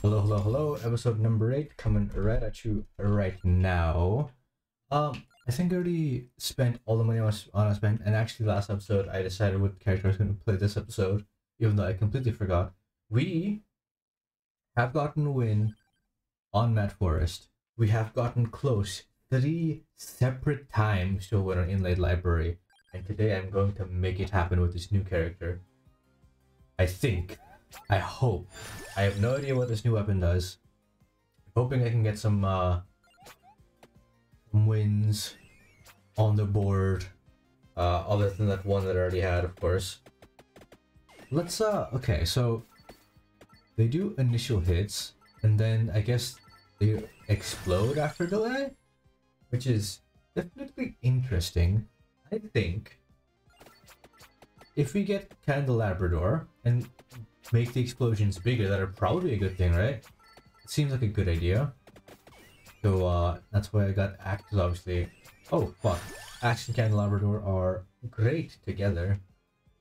Hello, hello, hello. Episode number 8 coming right at you right now. I think I already spent all the money I was on to spend, and actually last episode I decided what character I was going to play this episode, even though I completely forgot. We have gotten a win on Mad Forest. We have gotten close 3 separate times to a win on Inlaid Library, and today I'm going to make it happen with this new character. I think. I hope. I have no idea what this new weapon does. I'm hoping I can get some wins on the board. Other than that one that I already had, of course. Let's okay, so they do initial hits, and then I guess they explode after delay, which is definitely interesting. I think if we get Candelabrador and make the explosions bigger, that would probably be a good thing, right? It seems like a good idea. So that's why I got Axe, obviously. Oh fuck, Axe and Candelabrador are great together.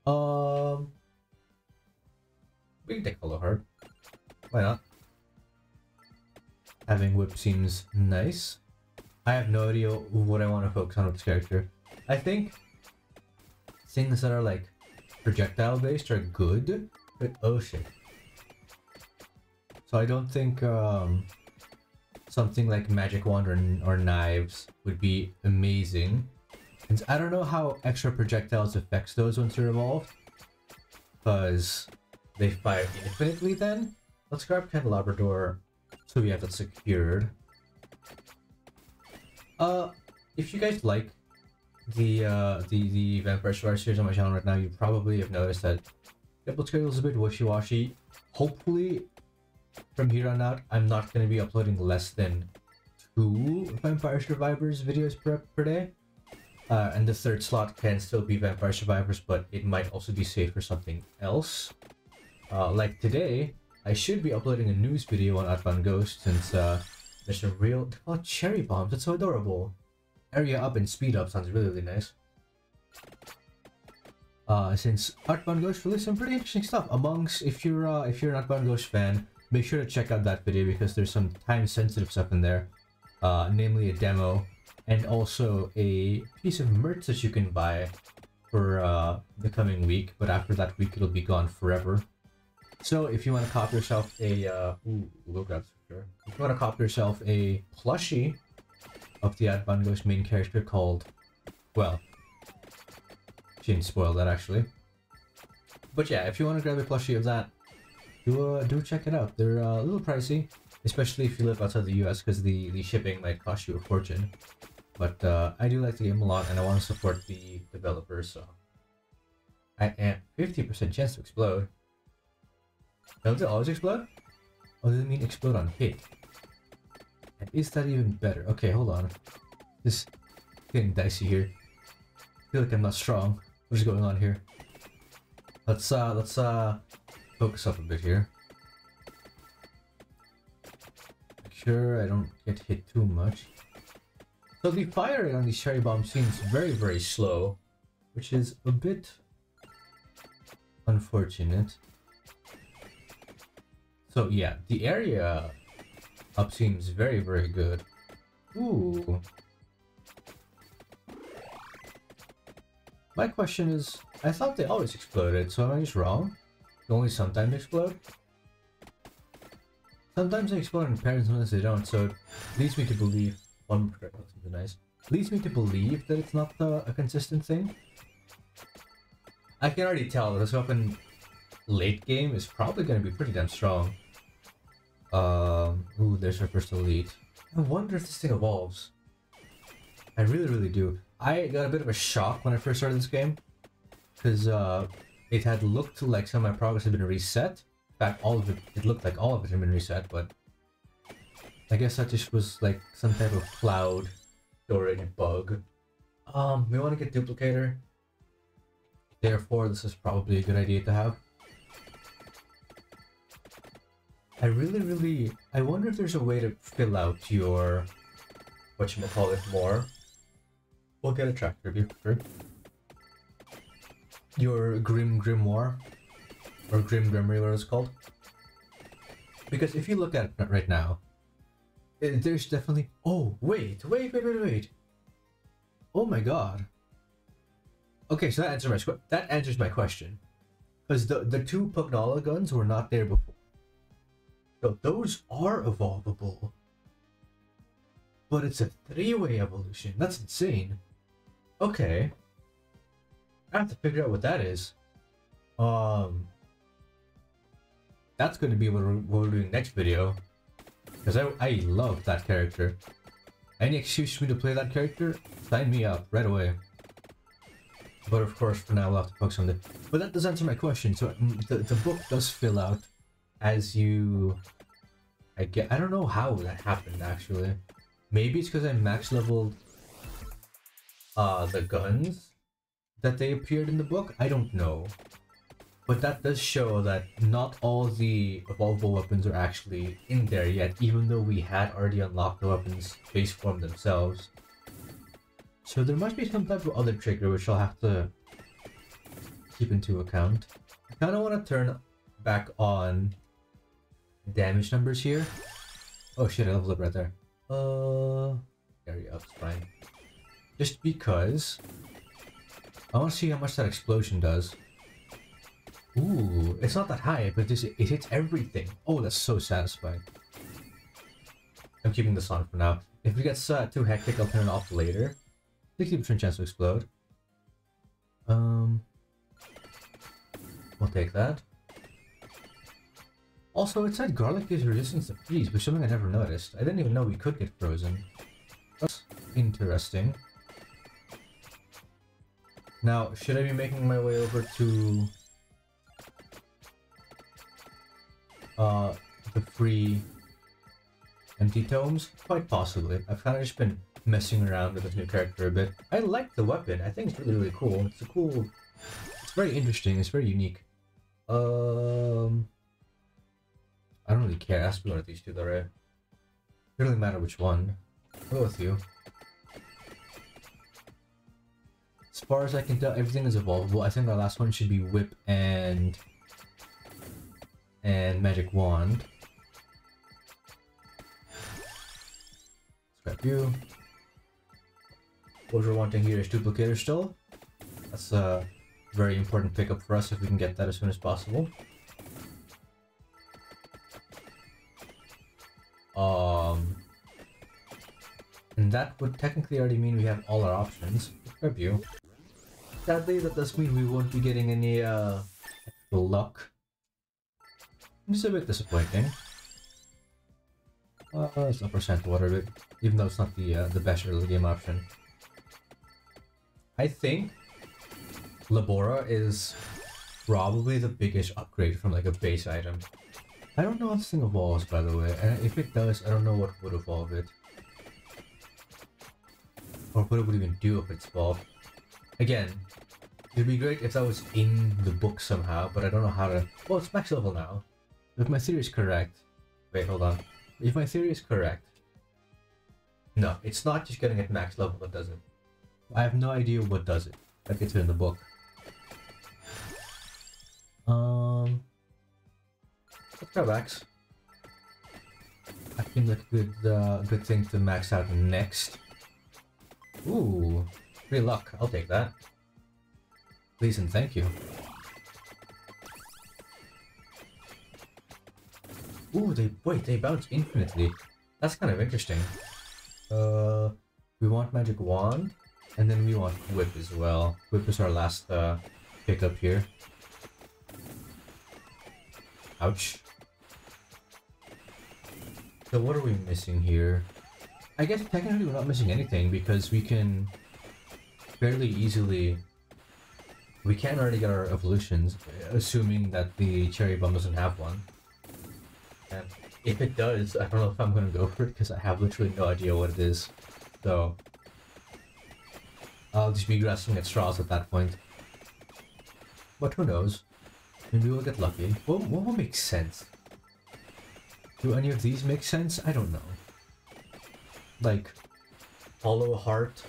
We can take Hollow Heart. Why not? Having Whip seems nice. I have no idea what I want to focus on with this character. I think things that are like projectile based are good. But oh shit. So I don't think something like Magic Wand or Knives would be amazing. And I don't know how extra projectiles affects those once they're evolved. Because they fire infinitely then. Let's grab Candelabrador so we have that secured. If you guys like the Vampire Survivor series on my channel right now, you probably have noticed that the upload schedule is a bit wishy-washy. Hopefully, from here on out, I'm not going to be uploading less than 2 Vampire Survivors videos per day. And the third slot can still be Vampire Survivors, but it might also be saved for something else. Like today, I should be uploading a news video on Outbound Ghost since there's a real... Oh, cherry bombs, that's so adorable. Area up and speed up sounds really, really nice. Since Outbound Ghost released some pretty interesting stuff. Amongst, if you're an Outbound Ghost fan, make sure to check out that video because there's some time-sensitive stuff in there, namely a demo, and also a piece of merch that you can buy for the coming week. But after that week, it'll be gone forever. So if you want to cop yourself a, we'll grab this for sure. If you want to cop yourself a plushie of the Outbound Ghost main character called, well, she didn't spoil that actually. But yeah, if you want to grab a plushie of that, do check it out. They're a little pricey, especially if you live outside the US because the shipping might cost you a fortune. But I do like the game a lot and I want to support the developers, so I am 50% chance to explode. Don't they always explode? Oh, does it mean explode on hit? And is that even better? Okay, hold on. This is getting dicey here. I feel like I'm not strong. What is going on here? Let's focus up a bit here. Make sure I don't get hit too much. So the firing on these cherry bombs seems very, very slow, which is a bit unfortunate. So yeah, the area up seems very, very good. Ooh. My question is, I thought they always exploded, so am I just wrong? They only sometimes explode? Sometimes they explode in pairs, sometimes they don't, so it leads me to believe... One something nice. Leads me to believe that it's not a consistent thing. I can already tell that this weapon late game is probably going to be pretty damn strong. Ooh, there's our first elite. I wonder if this thing evolves. I really, really do. I got a bit of a shock when I first started this game, because it had looked like some of my progress had been reset. In fact, all of it looked like all of it had been reset, but I guess that just was like some type of cloud storage bug. We want to get Duplicator, therefore this is probably a good idea to have. I wonder if there's a way to fill out your, whatchamacallit, more. We'll get a tractor review for sure. Your Grimoire, or Grim Grimoire, what it's called. Because if you look at it right now, there's definitely... Oh, wait. Oh my god. Okay, so that answers my question. Because the two Pugnala guns were not there before. So those are evolvable. But it's a 3-way evolution. That's insane. Okay. I have to figure out what that is. That's going to be what we're doing next video. Because I love that character. Any excuse for me to play that character, sign me up right away. But of course, for now, we'll have to focus on it. But that does answer my question. So the book does fill out as you... I don't know how that happened, actually. Maybe it's because I max leveled the guns that they appeared in the book. I don't know. But that does show that not all the evolvable weapons are actually in there yet, even though we had already unlocked the weapons base form themselves. So there must be some type of other trigger which I'll have to keep into account. I kind of want to turn back on damage numbers here. Oh shit, I leveled up right there. Area up, it's fine. Just because I want to see how much that explosion does. Ooh, it's not that high, but it hits everything. Oh, that's so satisfying. I'm keeping this on for now. If it gets too hectic, I'll turn it off later. 60% chance to explode. We'll take that. Also, it said garlic gives resistance to freeze, which is something I never noticed. I didn't even know we could get frozen. That's interesting. Now, should I be making my way over to the free empty tomes? Quite possibly. I've kind of just been messing around with this new character a bit. I like the weapon. I think it's really cool. It's very interesting. It's very unique. I don't really care. It has to be one of these two though, right? It doesn't really matter which one. I'll go with you. As far as I can tell, everything is evolvable. I think our last one should be Whip and Magic Wand. Scrap you. What we're wanting here is Duplicator still. That's a very important pickup for us if we can get that as soon as possible. And that would technically already mean we have all our options. Scrap you. Sadly, that does mean we won't be getting any luck. It's a bit disappointing. It's upper scent water bit, even though it's not the best early game option. I think Labora is probably the biggest upgrade from like a base item. I don't know how this thing evolves, by the way, and if it does, I don't know what would evolve it. Or what it would even do if it's evolved. Again, it'd be great if that was in the book somehow, but I don't know how to... Well, it's max level now. If my theory is correct... Wait, hold on. If my theory is correct... No, it's not just getting at max level that does it. I have no idea what does it. That gets it in the book. Let's go max. I think that's a good thing to max out next. Ooh, free luck. I'll take that. Please and thank you. Ooh, they bounce infinitely. That's kind of interesting. We want Magic Wand, and then we want Whip as well. Whip is our last pickup here. Ouch. So what are we missing here? I guess technically we're not missing anything because we can fairly easily... We can already get our evolutions, assuming that the Cherry Bomb doesn't have one. And if it does, I don't know if I'm going to go for it because I have literally no idea what it is. So I'll just be grasping at straws at that point. But who knows? Maybe we'll get lucky. What will make sense? Do any of these make sense? I don't know. Like, hollow heart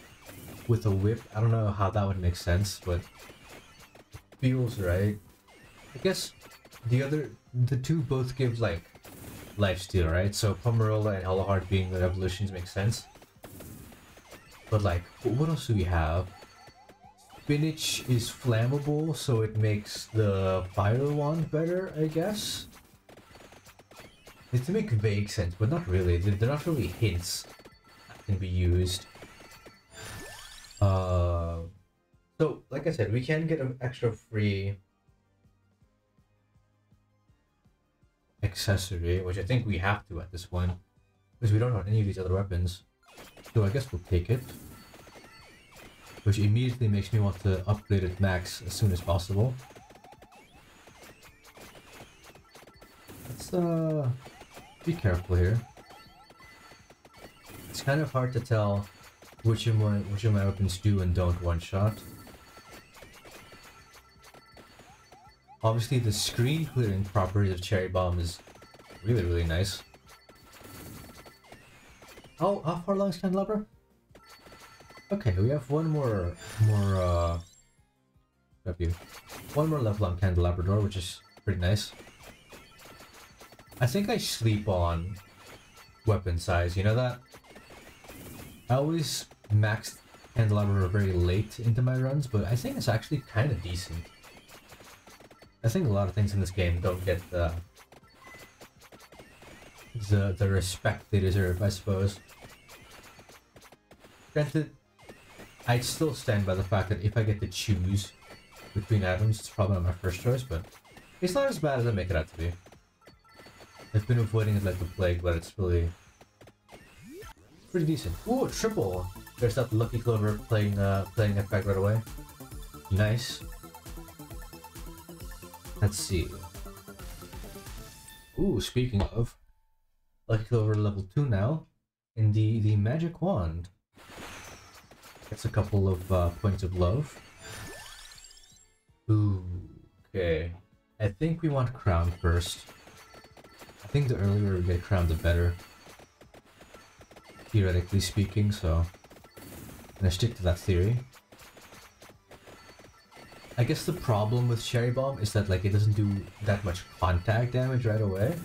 with a whip. I don't know how that would make sense, but feels right. I guess the two both give like lifesteal, right? So Pomerola and Hollow Heart being the evolutions make sense. But like, what else do we have? Spinach is flammable, so it makes the fire wand better, I guess. It's to make vague sense, but not really. They're not really hints that can be used. So, like I said, we can get an extra free accessory, which I think we have to at this point, because we don't have any of these other weapons. So I guess we'll take it. Which immediately makes me want to upgrade it max as soon as possible. Let's be careful here. It's kind of hard to tell which of my weapons do and don't one-shot. Obviously, the screen clearing properties of Cherry Bomb is really, really nice. How far along is Candelabra? Okay, we have one more level on Candelabra door, which is pretty nice. I think I sleep on weapon size, you know that? I always maxed Candelabra very late into my runs, but I think it's actually kind of decent. I think a lot of things in this game don't get the respect they deserve, I suppose. Granted, I'd still stand by the fact that if I get to choose between items, it's probably not my first choice, but it's not as bad as I make it out to be. I've been avoiding it like the plague, but it's really pretty decent. Ooh, triple! There's that Lucky Clover playing effect right away. Nice. Let's see. Ooh, speaking of, Lucky Clover level 2 now, in the magic wand. Gets a couple of points of love. Ooh, okay. I think we want crown first. I think the earlier we get crown, the better. Theoretically speaking, so I'm gonna stick to that theory. I guess the problem with Cherry Bomb is that like it doesn't do that much contact damage right away.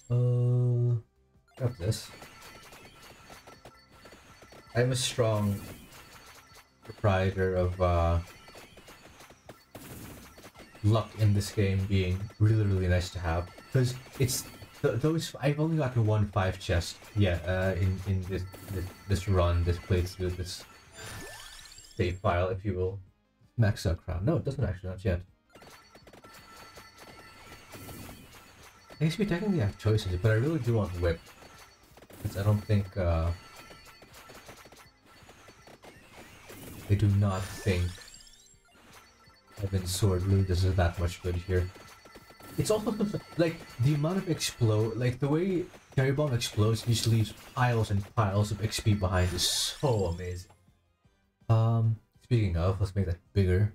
Grab this. I'm a strong proprietor of luck in this game being really, really nice to have, because it's those I've only gotten 1 5 chest in this run, this playthrough, this save file, if you will. Max out crown. No, it doesn't actually, not yet. I guess we technically have choices, but I really do want whip, because I don't think I do not think Evan's sword really does that much good here. It's also like the amount of the way Cherry Bomb explodes just leaves piles and piles of XP behind is so amazing. Speaking of, let's make that bigger,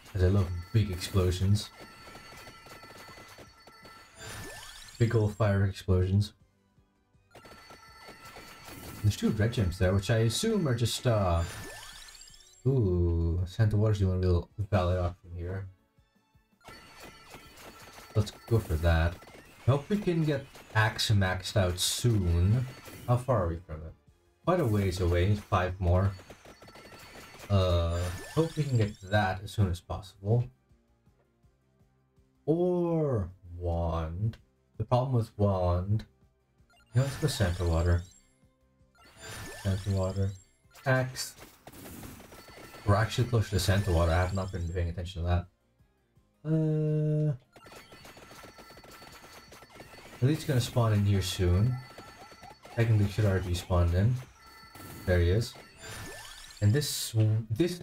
because I love big explosions. Big old fire explosions. There's 2 red gems there, which I assume are just ooh, Santa Water's doing a real valid option here. Let's go for that. I hope we can get Axe maxed out soon. How far are we from it? Quite a ways away, 5 more. Hope we can get that as soon as possible. Or wand. The problem with wand, let's go Santa Water. Santa Water. Axe. We're actually close to Santa Water. I have not been paying attention to that. At least gonna spawn in here soon. Technically should already spawned in. There he is. And this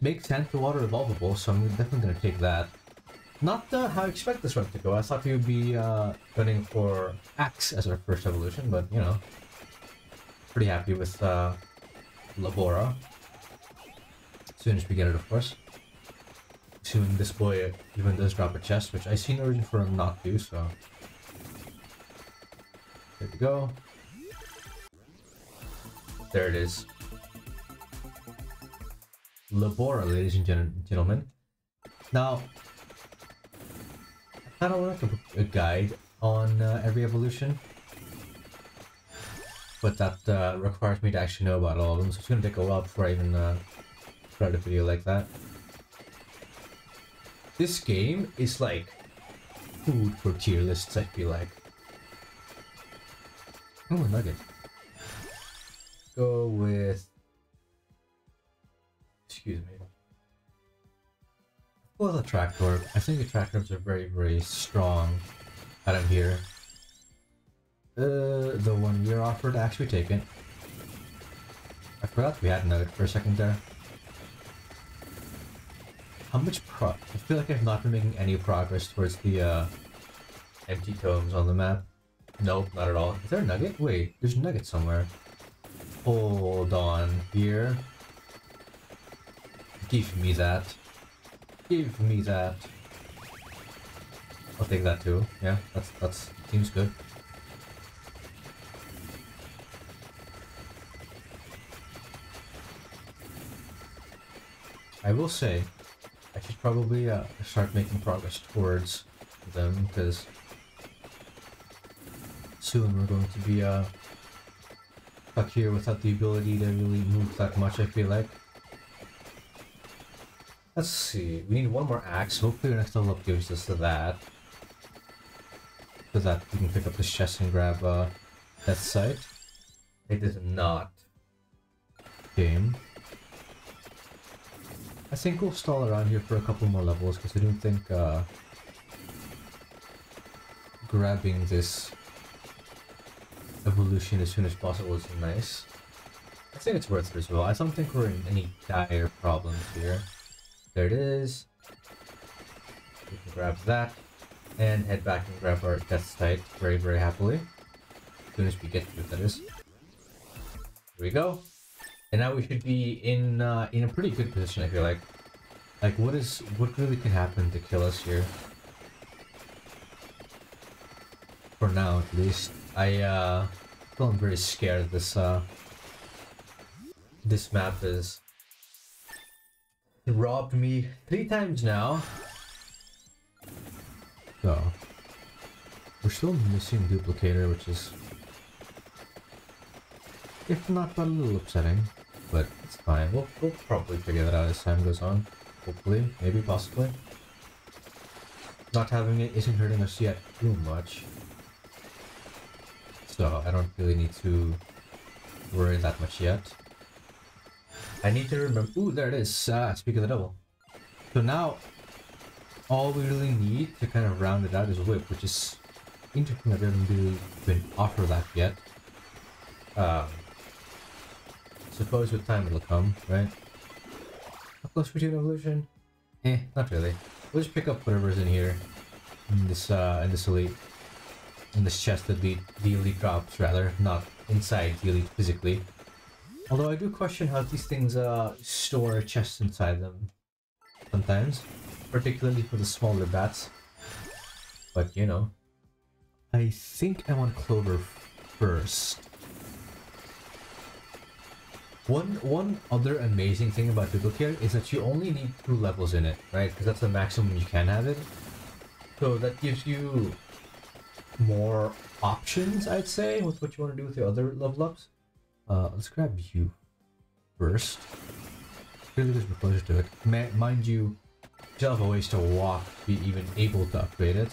makes Santa Water evolvable, so I'm definitely gonna take that. Not how I expect this run to go. I thought we would be gunning for Axe as our first evolution, but you know, pretty happy with Labora. As soon as we get it, of course. Assuming this boy even does drop a chest, which I see no reason for him not to, so. There we go. There it is. Labora, ladies and gentlemen. Now, I don't want a guide on every evolution, but that requires me to actually know about all of them, so it's gonna take a while before I even start a video like that. This game is like food for tier lists, I feel like. Oh, a nugget. Go with... Excuse me. Well, a tractor. I think the tractors are very, very strong item here. The one you're offered, actually take it. I forgot we had a nugget for a second there. How much I feel like I've not been making any progress towards the empty tomes on the map. Nope, not at all. Is there a nugget? Wait, there's a nugget somewhere. Hold on here. Give me that. Give me that. I'll take that too. Yeah, that's seems good. I will say, I should probably start making progress towards them, because soon we're going to be stuck here without the ability to really move that much, I feel like. Let's see, we need one more axe. Hopefully our next level up gives us that. So that we can pick up this chest and grab that site. It is not. Game. I think we'll stall around here for a couple more levels, because I don't think grabbing this evolution as soon as possible is nice. I think it's worth it as well. I don't think we're in any dire problems here. There it is. We can grab that and head back and grab our death site very, very happily. As soon as we get to it, that is. Here we go. And now we should be in a pretty good position, I feel like. Like, what really can happen to kill us here? For now, at least. I feel I'm very scared this this map is robbed me 3 times now. So we're still missing duplicator, which is, if not a little upsetting, but it's fine. We'll probably figure that out as time goes on. Hopefully, maybe, possibly. Not having it isn't hurting us yet too much, so I don't really need to worry that much yet. I need to remember. Ooh, there it is. Speak of the devil. So now, all we really need to kind of round it out is whip, which is interesting that we haven't really been offered that yet. Suppose with time it'll come, right? How close we to an evolution? Not really. We'll just pick up whatever's in here, in this elite, in this chest that the elite drops, rather, not inside the elite physically. Although I do question how these things store chests inside them sometimes, particularly for the smaller bats. But you know, I think I want Clover first. One other amazing thing about Duplicate is that you only need 2 levels in it, right? Because that's the maximum you can have it. So that gives you more options, I'd say, with what you want to do with the other level ups. Let's grab you first. Really good, we're closer to it. Mind you, still have a ways to walk to be even able to upgrade it.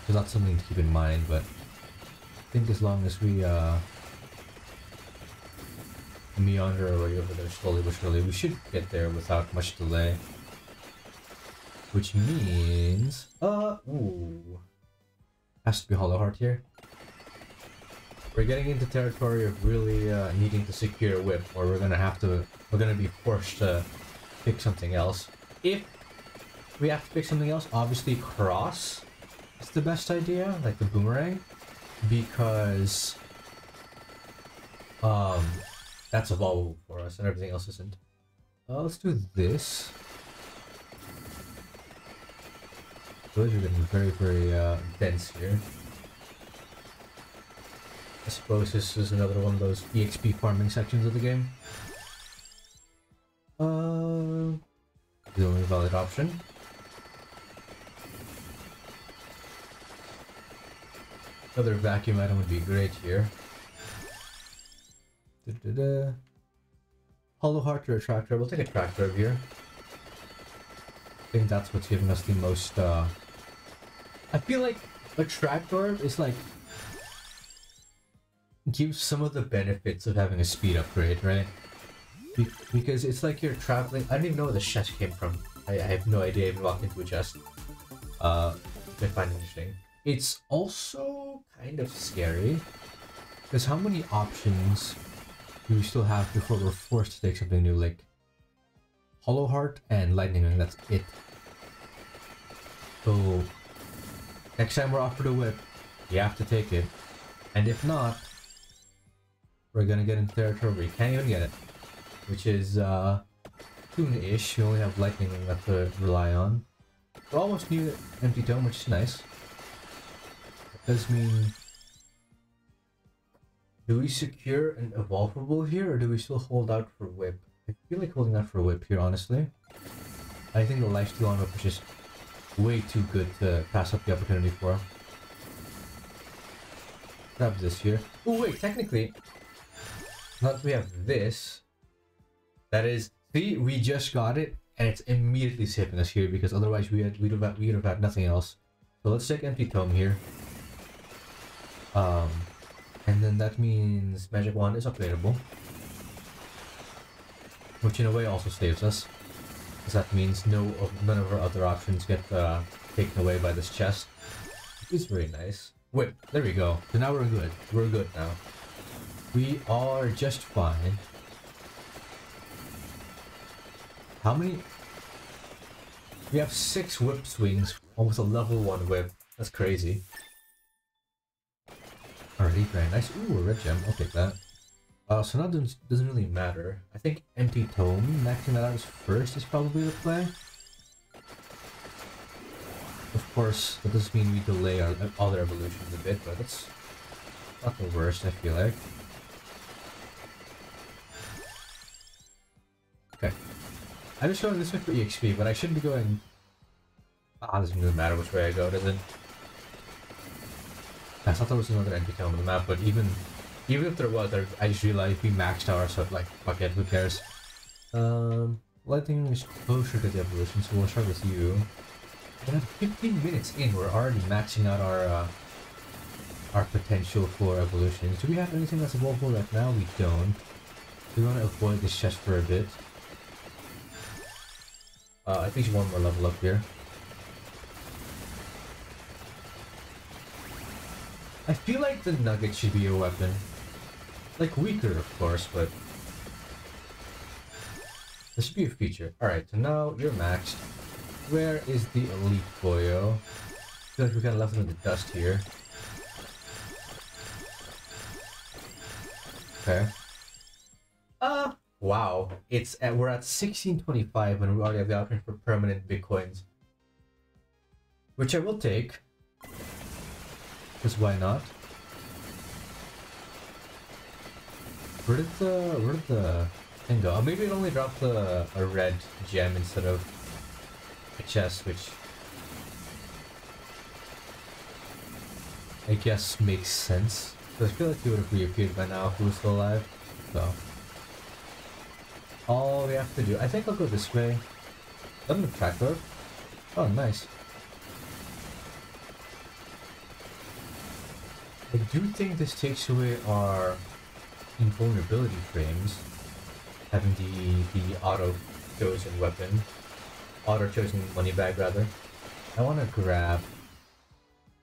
So that's something to keep in mind, but I think as long as we meander our way over there slowly but surely, we should get there without much delay. Which means... ooh. Has to be Hollow Heart here. We're getting into territory of really needing to secure a whip, or we're gonna be forced to pick something else. If we have to pick something else, obviously cross is the best idea, like the boomerang, because that's evolvable for us and everything else isn't. Let's do this. Those are getting very, very dense here. I suppose this is another one of those EXP farming sections of the game. The only valid option. Another vacuum item would be great here. Da-da-da. Hollow heart or a tractor? We'll take a tractor over here. I think that's what's giving us the most, I feel like a tractor is like... gives some of the benefits of having a speed upgrade, right? Because it's like you're traveling... I don't even know where the chest came from. I have no idea. I even walked into a chest. Which I find interesting. It's also kind of scary. Because how many options do we still have before we're forced to take something new? Like Hollow Heart and Lightning Ring, that's it. So next time we're offered a whip, you have to take it. And if not, we're gonna get into territory where you can't even get it. Which is soon-ish. You only have Lightning Ring left to rely on. We're almost near Empty Tome, which is nice. That does mean... do we secure an evolvable here, or do we still hold out for whip? I feel like holding out for whip here, honestly. I think the lifesteal on whip is just way too good to pass up the opportunity for. Grab this here. Oh wait, technically, now that we have this, that is, see, we just got it, and it's immediately saving us here, because otherwise we'd have had nothing else. So let's take Empty Tome here. And then that means Magic Wand is upgradable. Which in a way also saves us. Because that means none of our other options get taken away by this chest. Which is very nice. Whip, there we go. So now we're good. We're good now. We are just fine. How many? We have 6 whip swings, almost a level 1 whip. That's crazy. Alrighty, very nice. Ooh, a red gem. I'll take that. So now doesn't really matter. I think Empty Tome, maxing that out as first is probably the play. Of course, that does mean we delay our other evolutions a bit, but that's not the worst, I feel like. Okay. I'm just going this way for EXP, but I shouldn't be going... ah, it doesn't really matter which way I go, does it? I thought there was another Empty Tome on the map, but even if there was, I just realized we maxed ours, so like, fuck it, who cares? Lightning is closer to the evolution, so we'll start with you. But at 15 minutes in, we're already maxing out our potential for evolutions. Do we have anything that's evolvable right now? We don't. We want to avoid this chest for a bit. At least one more level up here. I feel like the nugget should be a weapon. Like, weaker, of course, but... this should be a feature. Alright, so now you're maxed. Where is the elite boyo? I feel like we kind of left him in the dust here. Okay. Wow. We're at 1625 and we already have the option for permanent bitcoins. Which I will take. Because why not? Where did the thing go? Oh, maybe it only dropped a red gem instead of a chest, which I guess makes sense. So I feel like he would have reappeared by now if he was still alive. So all we have to do, I think I'll go this way. Doesn't the tractor? Oh, nice. I do think this takes away our invulnerability frames, having the auto-chosen weapon. Auto-chosen money bag, rather. I want to grab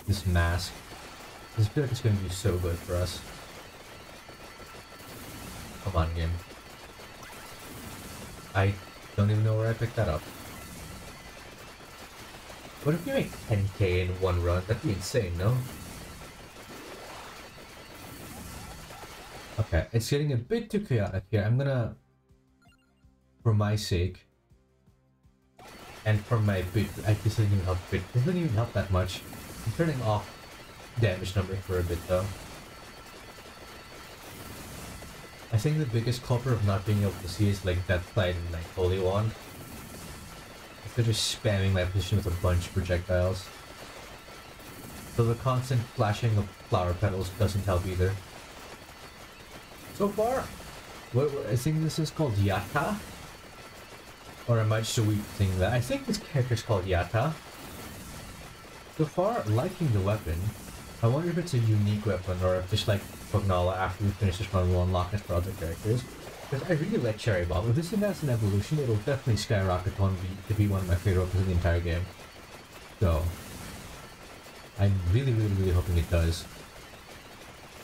this mask. I feel like it's going to be so good for us. Come on, game. I don't even know where I picked that up. What if you make 10k in one run? That'd be insane, no? Okay, it's getting a bit too chaotic here. I'm gonna, for my sake, and for my bit, this doesn't even help bit. This doesn't even help that much. I'm turning off damage numbers for a bit though. I think the biggest culprit of not being able to see is like Deathlight and like Holy Wand. They're just spamming my position with a bunch of projectiles. So the constant flashing of flower petals doesn't help either. So far, I think this is called YATTA. Or am I just a weak thing that I think this character's called YATTA. So far, liking the weapon. I wonder if it's a unique weapon or if just like Pugnala after we finish this run will unlock it for other characters. Because I really like Cherry Bomb. If this thing has an evolution, it'll definitely skyrocket to be one of my favorite weapons in the entire game. So, I'm really hoping it does.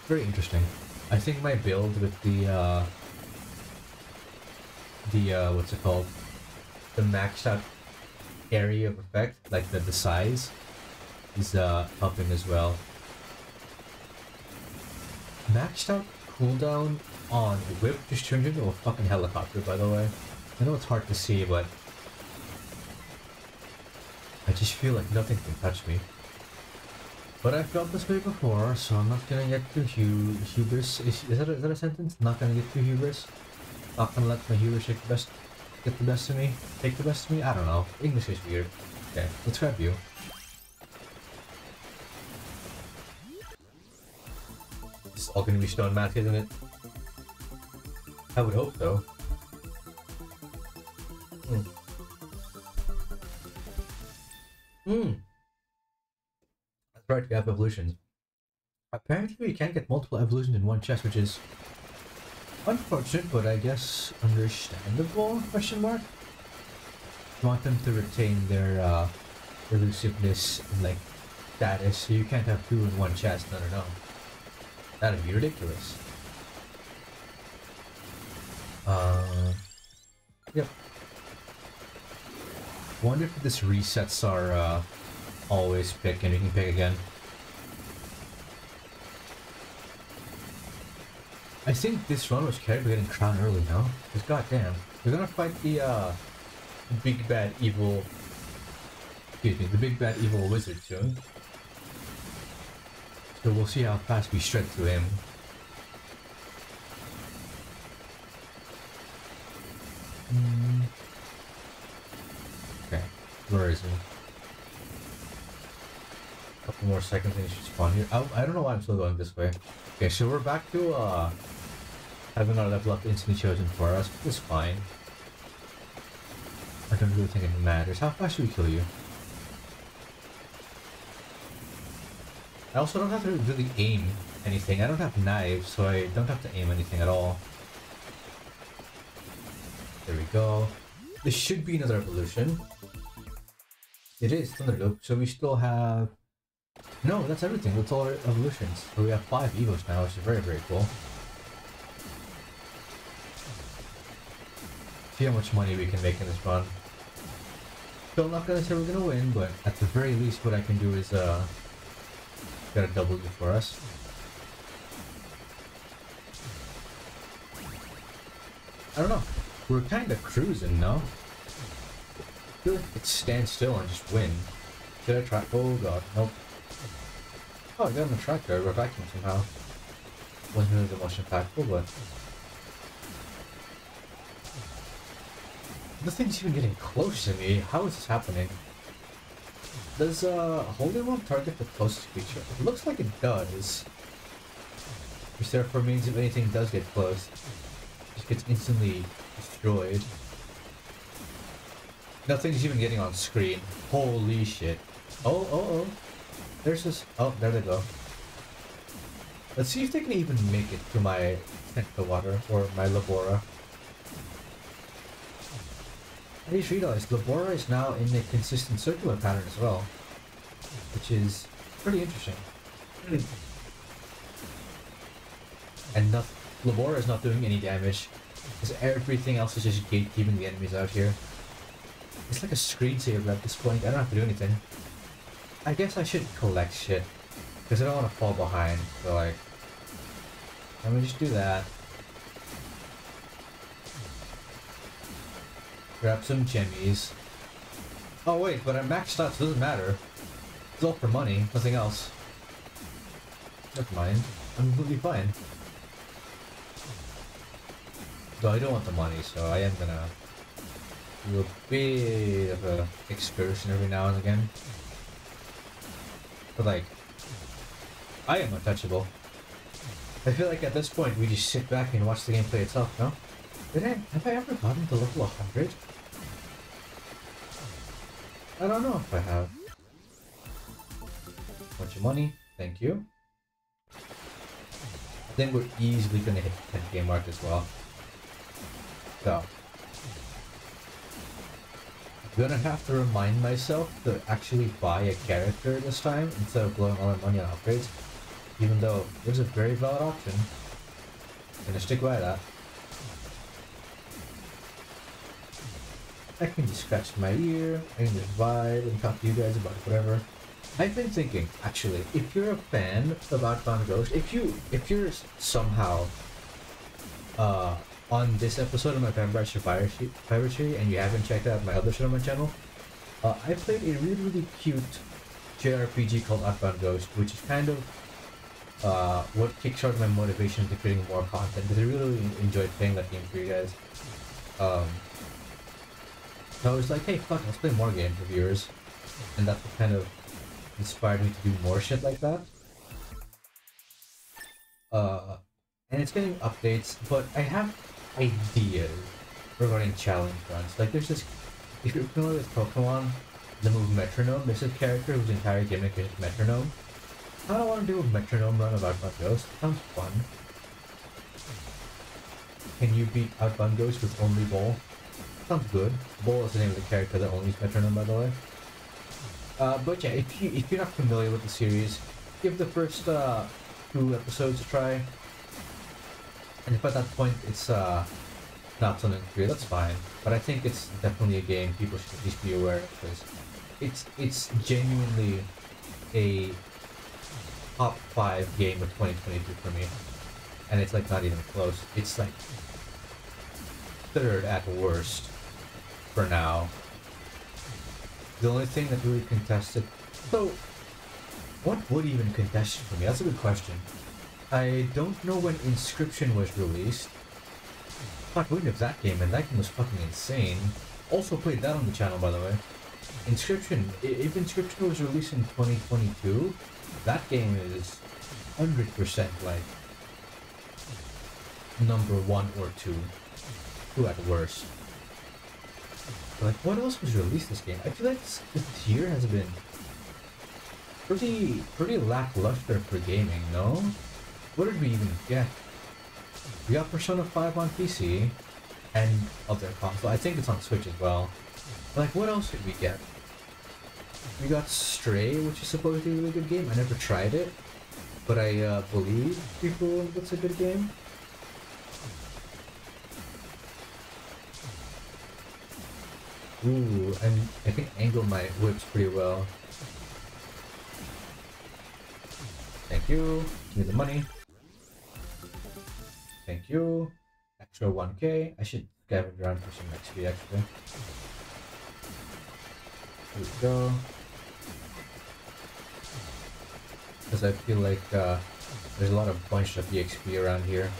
Very interesting. I think my build with the what's it called? The maxed out area of effect, like the size, is helping as well. Maxed out cooldown on Whip just turned into a fucking helicopter, by the way. I know it's hard to see, but I just feel like nothing can touch me. But I've felt this way before, so I'm not gonna get too hubris. Is that a sentence? Not gonna get too hubris. Not gonna let my hubris get the best of me. Take the best of me. I don't know. English is weird. Okay, let's grab you. It's all gonna be stone math, isn't it? I would hope so. That's right, we have evolutions. Apparently we can't get multiple evolutions in one chest, which is unfortunate, but I guess understandable, question mark? You want them to retain their elusiveness and like status, so you can't have two in one chest. No. That'd be ridiculous. Yep. Wonder if this resets our always pick and we can pick again. I think this run was carried by getting crown early now. Because goddamn, we're gonna fight the big bad evil. Excuse me, the big bad evil wizard soon. So we'll see how fast we shred through him. Okay, where is he? Couple more seconds and he should spawn here. I don't know why I'm still going this way. Okay, so we're back to having our level up instantly chosen for us, which is fine. I don't really think it matters. How fast should we kill you? I also don't have to really aim anything. I don't have knives, so I don't have to aim anything at all. There we go. This should be another evolution. It is Thunderloop, so we still have... No, that's everything. That's all our evolutions. So we have 5 evos now, which is very cool. See how much money we can make in this run. Still not gonna say we're gonna win, but at the very least what I can do is get a W for us. I don't know. We're kinda cruising, no? I feel like it stand still and just win. Should I try? Oh god, nope. Oh, I got him a tractor. We're vacuum somehow. Wasn't really the most impactful, but nothing's even getting close to me. How is this happening? Does holding one target the closest creature? It looks like it does. Which therefore means if anything does get close, it just gets instantly destroyed. Nothing's even getting on screen. Holy shit. Oh. There's this. Oh, there they go. Let's see if they can even make it to my water or my Labora. I just realized Labora is now in a consistent circular pattern as well, which is pretty interesting. And Labora is not doing any damage, because everything else is just gatekeeping the enemies out here. It's like a screensaver at this point. I don't have to do anything. I guess I should collect shit, because I don't want to fall behind, so like, let me just do that. Grab some jemmies. Oh wait, but I'm maxed out, so it doesn't matter. It's all for money, nothing else. Never mind. I'm completely fine. Though I don't want the money, so I am gonna do a bit of a excursion every now and again. But like, I am untouchable. I feel like at this point we just sit back and watch the gameplay itself, no? Have I ever gotten to level 100? I don't know if I have. Bunch of money, thank you. I think we're easily gonna hit the 10k mark as well. So, I'm gonna have to remind myself to actually buy a character this time instead of blowing all my money on upgrades. Even though there's a very valid option. I'm gonna stick by that. I can just scratch my ear, I can just vibe and talk to you guys about whatever. I've been thinking, actually, if you're a fan of Outbound Ghost, if you're somehow on this episode of my Vampire Survivor and you haven't checked out my other show on my channel, I played a really cute JRPG called Outbound Ghost, which is kind of what kickstarted my motivation to creating more content, because I really enjoyed playing that game for you guys. So I was like, hey, fuck, let's play more games with viewers, and that's what kind of inspired me to do more shit like that. And it's getting updates, but I have ideas regarding challenge runs. Like, there's this, if you're familiar with Pokemon, the move Metronome, there's a character whose entire gimmick is Metronome. I don't want to do a Metronome run of Outbound Ghost. Sounds fun. Can you beat Outbound Ghost with only Bull? Sounds good. Bull is the name of the character that only is Metronome, by the way. But yeah, if you're not familiar with the series, give the first 2 episodes a try. And if at that point it's not something for you, that's fine. But I think it's definitely a game people should at least be aware of, because it's genuinely a top 5 game of 2022 for me. And it's like not even close. It's like 3rd at worst for now. The only thing that really contested... So, what would even contest for me? That's a good question. I don't know when Inscription was released. Fuck, we of that game, and that game was fucking insane. Also played that on the channel, by the way. Inscription, if Inscription was released in 2022, that game is 100% like number 1 or 2. 2 at worst. But like, what else was released this game? I feel like this year has been pretty lackluster for gaming, no? What did we even get? We got Persona 5 on PC and other console. I think it's on Switch as well. But like, what else did we get? We got Stray, which is supposedly a really good game. I never tried it, but I believe people it's a good game. Ooh, and I can angle my whips pretty well. Thank you. Give me the money. Thank you. Extra 1k. I should scavenge around for some XP actually. Here we go. Because I feel like there's a lot of bunched up EXP around here.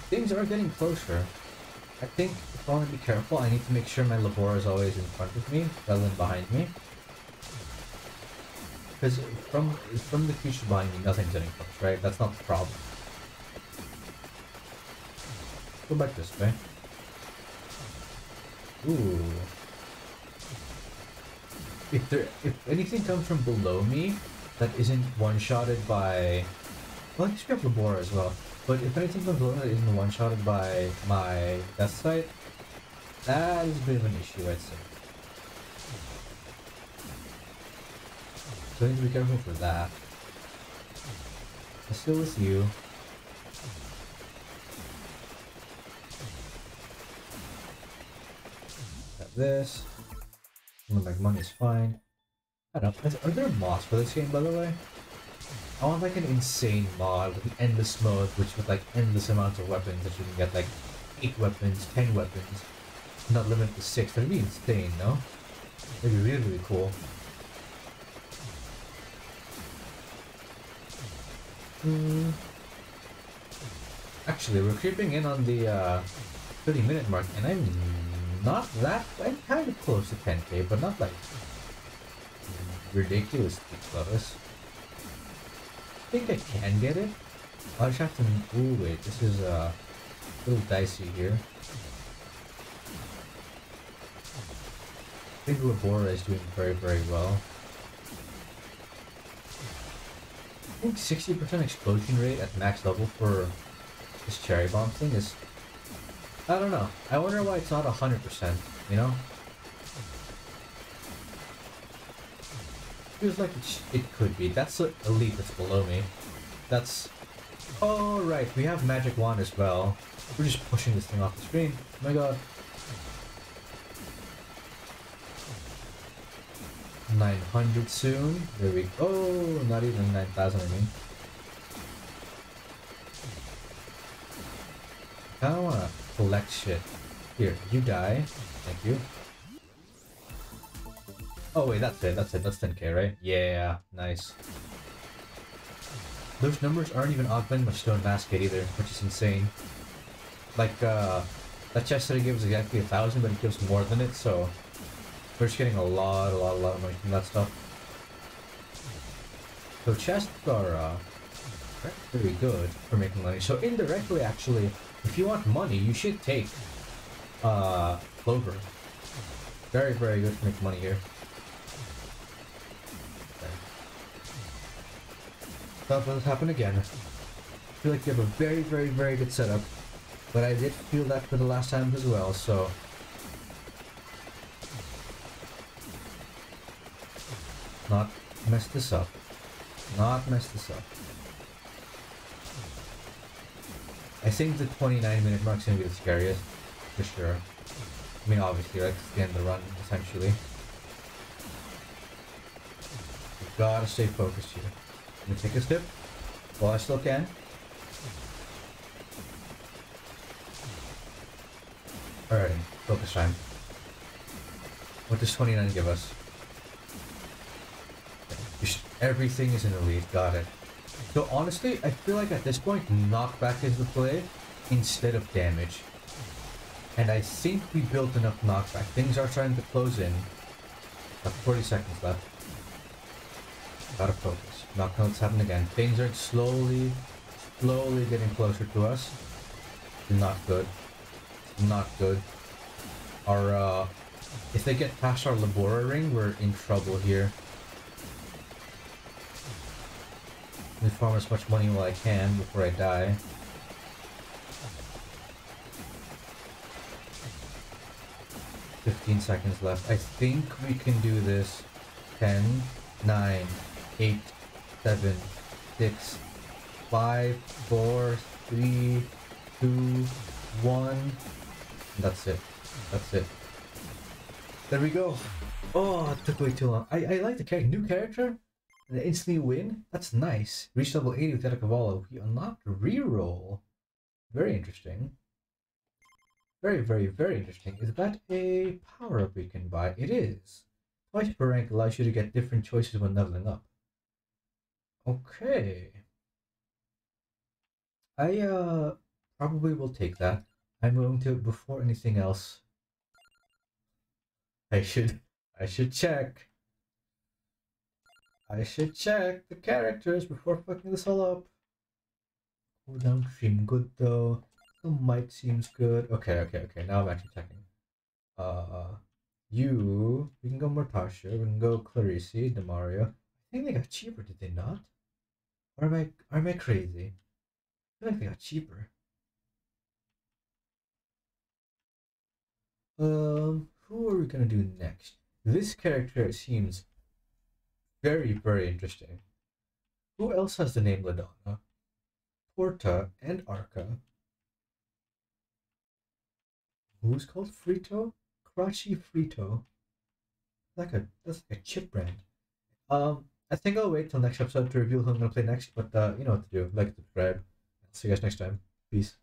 Things are getting closer. I think if I want to be careful, I need to make sure my Labora is always in front of me rather than behind me. Because from the future behind me, nothing's getting close, right? That's not the problem. Go back this way. Ooh. If anything comes from below me that isn't one-shotted by... Well, I guess we have Labora as well. But if anything comes below me that isn't one-shotted by my death sight, that is a bit of an issue, I'd say. So I need to be careful for that. I'm still with you. Got this. My money is fine. I don't know. Are there mods for this game, by the way? I want like an insane mod with an endless mode, which with like endless amounts of weapons that you can get like 8 weapons, 10 weapons, not limited to 6. That'd be insane, no? That'd be really, really cool. Actually, we're creeping in on the 30-minute mark, and I'm kind of close to 10k, but not like ridiculously close. think I can get it. I just have to. Ooh, wait, this is a little dicey here. I think Labora is doing very, very well. I think 60% explosion rate at max level for this cherry bomb thing is... I don't know. I wonder why it's not 100%, you know? Feels like it could be. That's the elite that's below me. That's... Oh, right. We have magic wand as well. We're just pushing this thing off the screen. Oh my god. 900 soon. There we go. Oh, not even 9,000, I mean. I don't wanna collect shit. Here, you die. Thank you. Oh wait, that's it. That's 10k, right? Yeah, nice. Those numbers aren't even augmented with Stone Basket either, which is insane. Like, that chest that it gives exactly 1,000, but it gives more than it, so we're just getting a lot of money from that stuff. So chests are very good for making money. So indirectly, actually, if you want money, you should take Clover. Very, very good for making money here. That will happen again. I feel like you have a very, very, very good setup. But I did feel that for the last time as well, so... Not mess this up. Not mess this up. I think the 29-minute mark is going to be the scariest. For sure. I mean, obviously, right? It's the end of the run, essentially. You gotta stay focused here. Let me take a step while I still can. Alrighty, focus time. What does 29 give us? Everything is an elite, got it. So honestly, I feel like at this point, knockback is the play instead of damage. And I think we built enough knockback. Things are starting to close in. Got 40 seconds left. Gotta focus. Knockouts happen again. Things are slowly getting closer to us. Not good. Not good. Our, if they get past our Labora ring, we're in trouble here. Let me farm as much money while I can before I die. $15 left. I think we can do this. 10, 9, 8, 7, 6, 5, 4, 3, 2, 1. That's it. That's it. There we go. Oh, it took way too long. I like the character. New character? And instantly win? That's nice. Reach level 80 with Yatta Cavallo. We unlocked reroll. Very interesting. Very, very, very interesting. Is that a power-up we can buy? It is. Twice per rank allows you to get different choices when leveling up. Okay. I probably will take that. I'm going to, before anything else, I should check. I should check the characters before fucking this all up. Cooldown seem good though. The might seems good. Okay. Now I'm actually checking. We can go Mortasha, we can go Clarisse, Demario. I think they got cheaper, did they not? Or am I crazy? I feel like they got cheaper. Who are we gonna do next? This character seems very, very interesting. Who else has the name Ladonna? Porta and Arca. Who's called Frito? Karachi Frito. That's like a chip brand. I think I'll wait till next episode to reveal who I'm gonna play next, but you know what to do. Like, subscribe. See you guys next time. Peace.